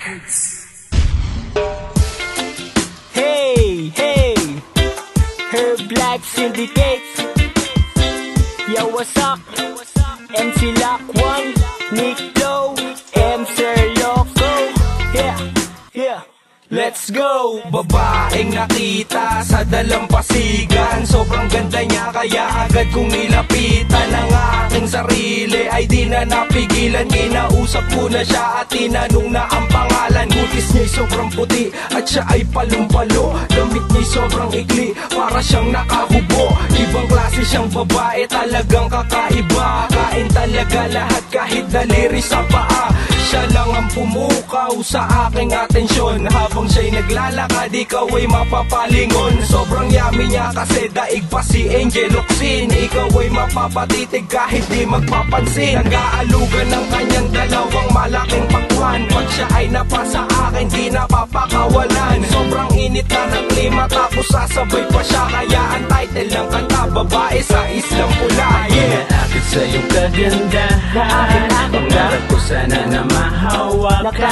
Hey, hey, Herb Life Syndicate. Yo, what's up? MC Lock 1, Nick Low, MC Loco. Yeah, yeah. Let's go! Babaeng nakita sa dalampasigan, sobrang ganda niya kaya agad kong nilapitan. Ang aking sarili ay di na napigilan. Kinausap ko na siya at tinanong na ang pangalan. Butis niya'y sobrang puti at siya ay palumpalo. Damit niya'y sobrang ikli, para siyang nakahubo. Ibang klase siyang babae, talagang kakaiba. Kain talaga lahat kahit daliri sa paa. Siya lang ang pumukaw sa aking atensyon. Habang siya'y naglalakad, ikaw ay mapapalingon. Sobrang yummy niya kasi daig pa si Angel Locsin. Ikaw ay mapapatitig kahit di magpapansin. Nag-aalugan ng kanyang dalawang malaking pakwan. Pag siya ay napasa akin, di napapakawalan. Sobrang init na ng klima, tapos sasabay pa siya. Kaya ang title ng kanta, Babae sa Islang Pula. Yeah! Akit sa iyong kagandahan, pangarap ko sana na mahawak ka.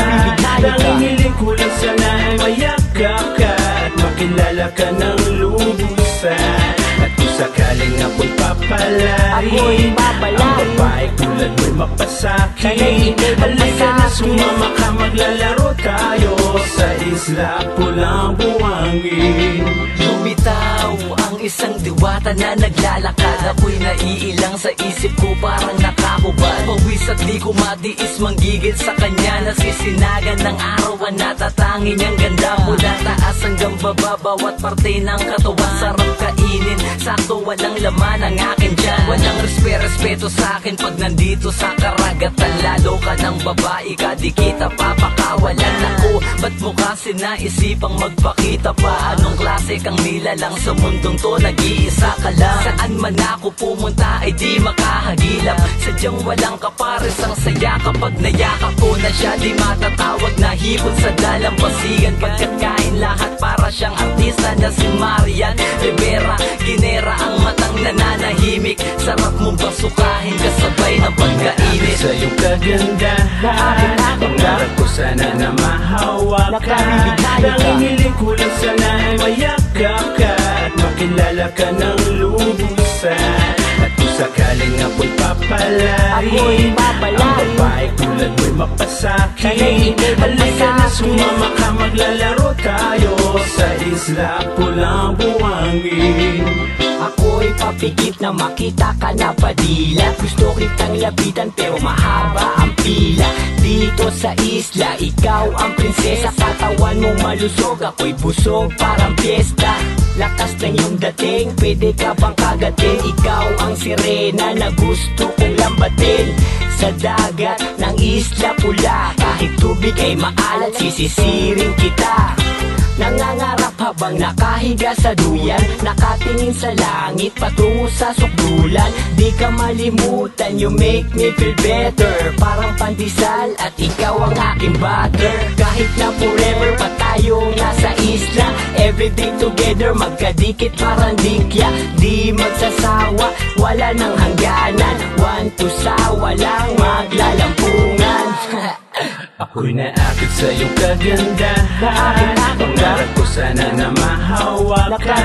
Tanging hiling ko lang sana ay mayakap ka at makilala ka ng lubusan. At kung sakaling ako'y papalarin, ang babae tulad mo'y mapasakin. Halika na sumama ka, maglalaro tayo sa isla pulang buhangin. Lumitaw ang isang diwata na naglalakad. Ako'y naiilang sa isip ko, parang nakahubad. Pawis at di ko matiis manggigil sa kanya. Nasisinagan ng araw ang natatangi niyang ganda. Mula taas hanggang baba, bawat parte ng katawan sarap kainin. Sakto walang laman ang akin dyan. Walang respeto sa akin pag nandito sa karagatan. Lalo ka ng babae ka, di kita papakawalan. Ako, ba't mo kasi naisipang magpakita pa? Anong klase kang nilalang sa mundong to? Nag-iisa ka lang. Saan man ako pumunta ay di makahagilap. Sadyang walang kapares ang saya kapag nayakap ko na siya. Di matatawag na hipon sa dalampasigan. Pagkat kain lahat para siyang artista na si Marian Rivera. Ginera ang matang nananahimik. Sarap mong basukahin kasabay ng pagkainit. Sa iyong kagandahan, pangarap ko sana na mahawak ka. Tanging hiling ko lang sana ay mayakap ka at makilala ka ng lubusan. At kung sakaling ako'y papalarin, ang babae tulad mo'y mapasakin. Halika na sumama ka, maglalaro tayo sa isla pulang buhangin. Ako'y papikit na makita ka na padila. Gusto kitang lapitan pero mahaba ang pila. Dito sa isla, ikaw ang prinsesa. Katawan mong malusog, ako'y busog parang piyesta. Lakas ng iyong dating, pwede ka bang kagatin? Ikaw ang sirena na gusto kong lambatin. Sa dagat ng Isla Pula, kahit tubig ay maalat, sisisiring kita. Nangangarap habang nakahiga sa duyan, nakatingin sa langit patungo sa sukdulan. Di ka malimutan, you make me feel better. Parang pandesal at ikaw ang aking butter. Kahit na forever pa tayo nasa isla, everyday together magkadikit parang dikya. Di magsasawa, wala nang hangganan. One to sa walang maglalampungan. Ako'y naakit sa iyong kagandahan, pangarap ko sana na mahawak ka.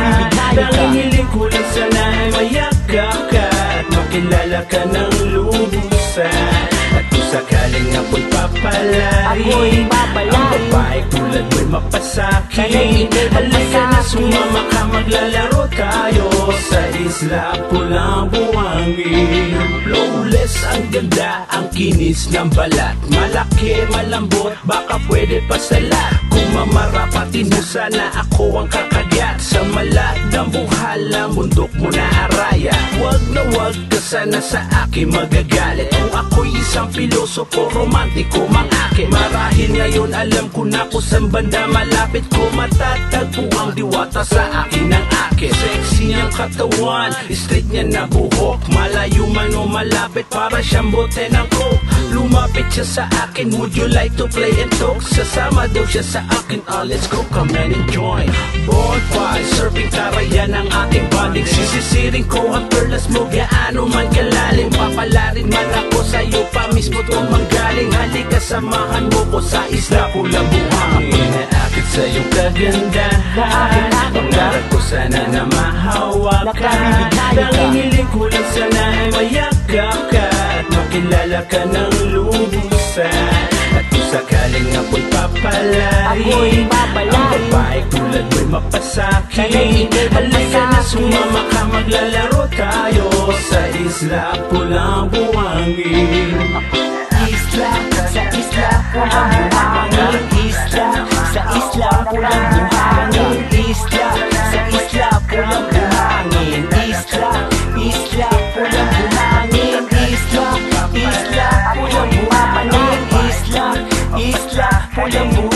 Tanging hiling ko lang sana ay mayakap ka at makilala ka ng lubusan. At kung sakaling ako'y papalarin, ang babae tulad mo'y mapasakin. Halika na sumama ka, maglalaro tayo sa isla pulang buhangin. Flawless ang ganda, ang kinis ng balat. Malaki, malambot, baka pwede pa salat. Kung mamarapatin mo sana ako ang kakagat. Sa malat ng buhal na mundok mo na araya. Wag na wag ka sana sa akin magagalit. Kung ako'y isang pilosopo, romantiko mang akin. Marahil ngayon alam ko na kung saan banda malapit ko matatagpo ang diwata sa akin ng akin. Sexy niyang katawan, straight niya na buhok. Malayo man o malapit para siyang bote ng coke. Lumapit siya sa akin, would you like to play and talk? Sasama daw siya sa akin, let's go, come and enjoy. Bonfire, surfing tarayan ang ating bonding. Sisisiring ko ang perlas mo, gaano man kalalim. Papalarin man ako sa'yo pa mismo to manggaling. Halika sa samahan mo ko sa isla pulang buhangin. Ako'y naakit sa iyong kagandahan, pangarap ko sana na mahawakan. Nangingiling ko lang sana ay mayakap ka at makilala ka ng lubusan. At kung sakaling ako'y papalarin, ang babae tulad mo'y mapasakin. Halika na sumama ka, maglalaro tayo sa isla pulang buhangin. Isla, sa isla pulang buhangin. Isla, sa isla pulang buhangin. Isla, sa isla pulang buhangin. Isla, isla pulang buhangin. Isla, isla pulang buhangin. Isla, isla pulang buhangin.